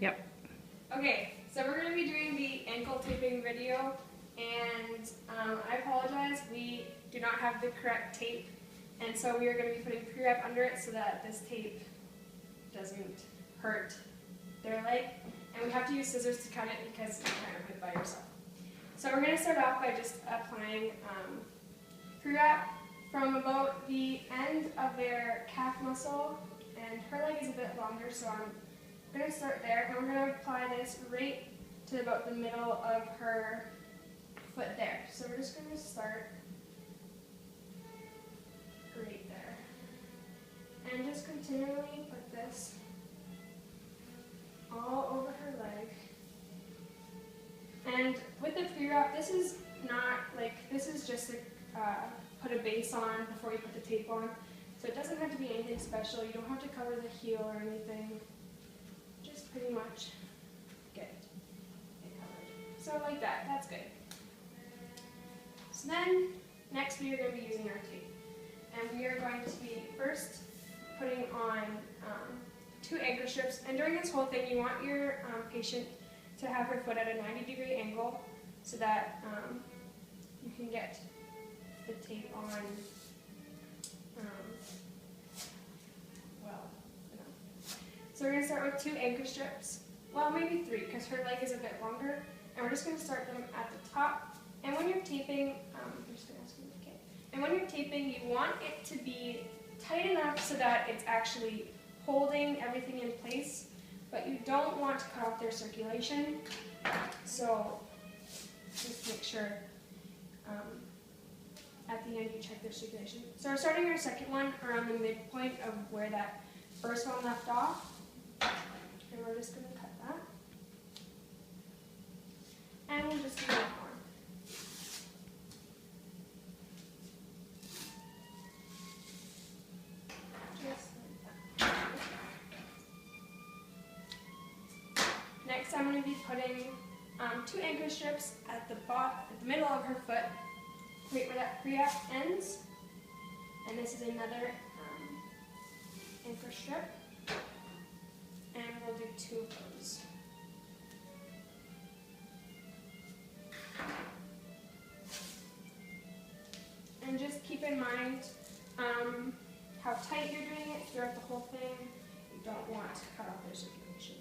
Yep. Okay, so we're going to be doing the ankle taping video, and I apologize, we do not have the correct tape, and so we are going to be putting pre-wrap under it so that this tape doesn't hurt their leg, and we have to use scissors to cut it because you can't do it by yourself. So we're going to start off by just applying pre-wrap from about the end of their calf muscle, and her leg is a bit longer, so I'm going to start there, and we're going to apply this right to about the middle of her foot there. So we're just going to start right there. And just continually put this all over her leg. And with the pre-wrap, this is not like, this is just to put a base on before you put the tape on. So it doesn't have to be anything special. You don't have to cover the heel or anything. Just pretty much get it covered. So like that, that's good. So then, next we are going to be using our tape. And we are going to be first putting on 2 anchor strips. And during this whole thing, you want your patient to have her foot at a 90-degree angle so that you can get the tape on well. So we're going to start with 2 anchor strips. Well, maybe 3 because her leg is a bit longer. And we're just going to start them at the top. And when you're taping, I'm just going to ask you, okay. And when you're taping, you want it to be tight enough so that it's actually holding everything in place, but you don't want to cut off their circulation. So just make sure at the end you check their circulation. So we're starting our second one around the midpoint of where that first one left off. And we're just going to cut that. And we'll just do one more. Next, I'm going to be putting 2 anchor strips at the middle of her foot, right where that pre-wrap ends. And this is another anchor strip. And we'll do 2 of those. And just keep in mind how tight you're doing it throughout the whole thing. You don't want to cut off their circulation.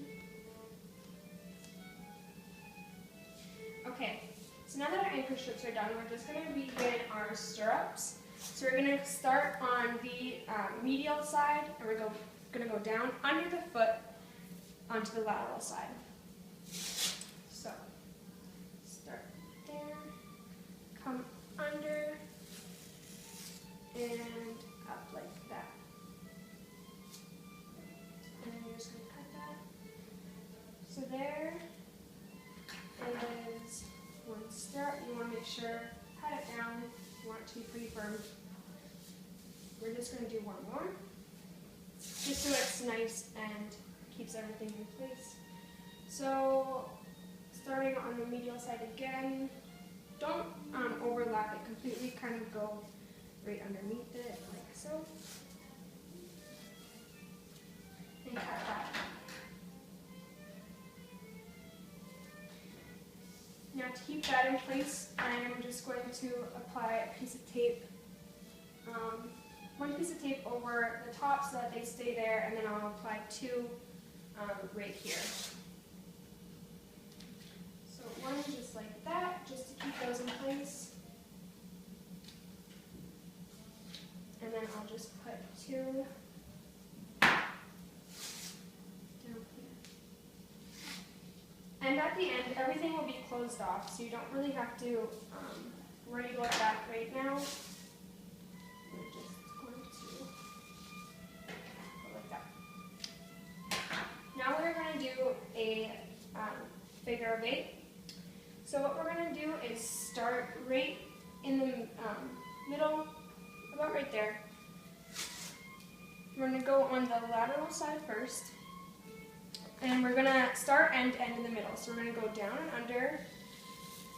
Okay, so now that our anchor strips are done, we're just going to begin our stirrups. So we're going to start on the medial side, and we're going to go down under the foot onto the lateral side. So, start there, come under, and up like that. And then you're just going to cut that. So there is one stirrup. You want to make sure, pat it down. You want it to be pretty firm. We're just going to do one more, just so it's nice and keeps everything in place. So, starting on the medial side again, don't overlap it completely, kind of go right underneath it, like so. And cut that. Now to keep that in place, I'm just going to apply a piece of tape, 1 piece of tape over the top so that they stay there, and then I'll apply 2 right here. So 1 just like that, just to keep those in place. And then I'll just put 2 down here. And at the end, everything will be closed off, so you don't really have to worry about that right now. We're just going to go like that. Now we're going to do a figure of 8. So what we're going to do is start right in the middle, about right there. We're going to go on the lateral side first. And we're going to start end to end in the middle. So we're going to go down and under,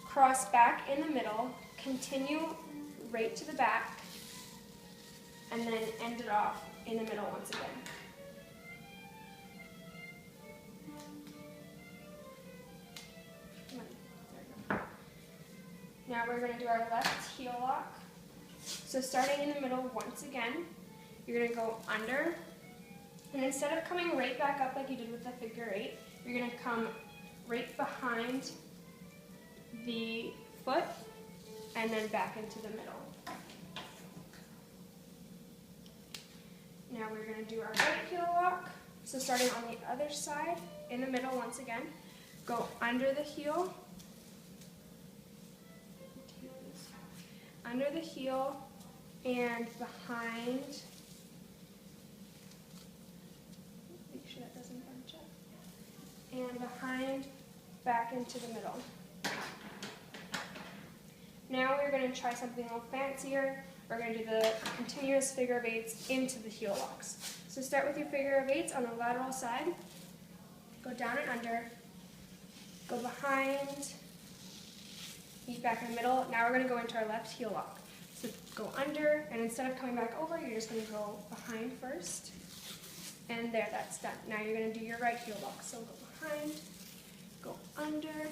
cross back in the middle, continue right to the back, and then end it off in the middle once again. Now we're going to do our left heel lock. So starting in the middle once again, you're going to go under, and instead of coming right back up like you did with the figure 8, you're going to come right behind the foot and then back into the middle. Now we're going to do our right heel lock. So starting on the other side, in the middle once again, go under the heel, and behind. Make sure that doesn't bunch up. And behind, back into the middle. Now we're going to try something a little fancier. We're going to do the continuous figure of 8s into the heel locks. So start with your figure of 8s on the lateral side. Go down and under. Go behind. Meet back in the middle. Now we're going to go into our left heel lock. So go under, and instead of coming back over, you're just going to go behind first. And there, that's done. Now you're going to do your right heel lock. So go behind, go under,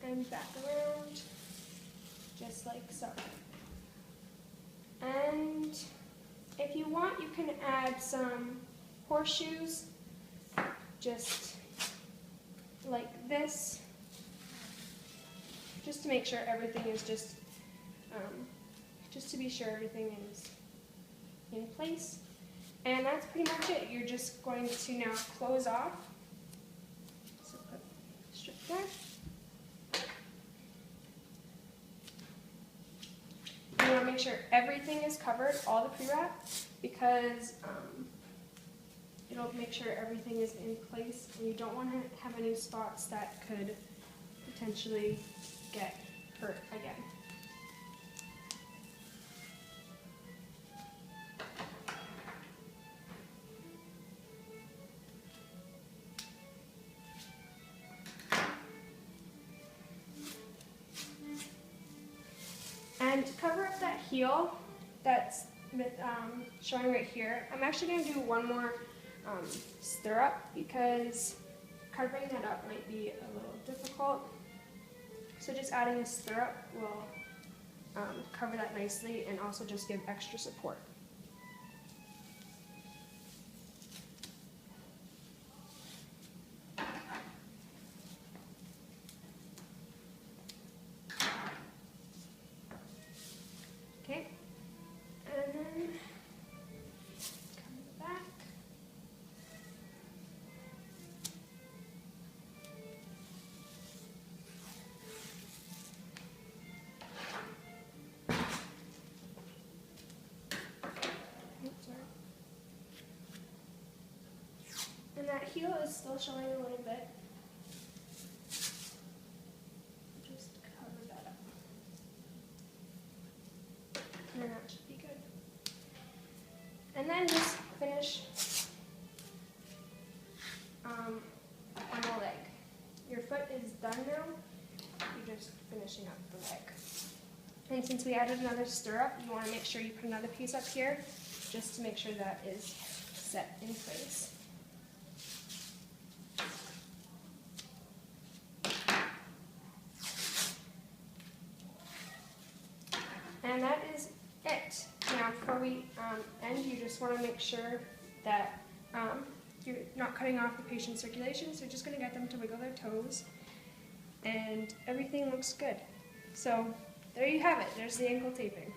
and back around, just like so. And if you want, you can add some horseshoes, just like this, just to make sure everything is just to be sure everything is in place. And that's pretty much it. You're just going to now close off. So put the strip there. You want to make sure everything is covered, all the pre-wrap, because it'll make sure everything is in place, and you don't want to have any spots that could potentially get hurt again. And to cover up that heel that's showing right here, I'm actually going to do one more stirrup, because covering that up might be a little difficult. So just adding a stirrup will cover that nicely and also just give extra support. Okay, and then come back. Oops, sorry. And that heel is still showing a little bit. Just cover that up. And that should be good. And then just finish on the leg. Your foot is done now. You're just finishing up the leg. And since we added another stirrup, you want to make sure you put another piece up here, just to make sure that is set in place. And that is it. Now before we end, you just want to make sure that you're not cutting off the patient's circulation, so you're just going to get them to wiggle their toes, and everything looks good. So there you have it. There's the ankle taping.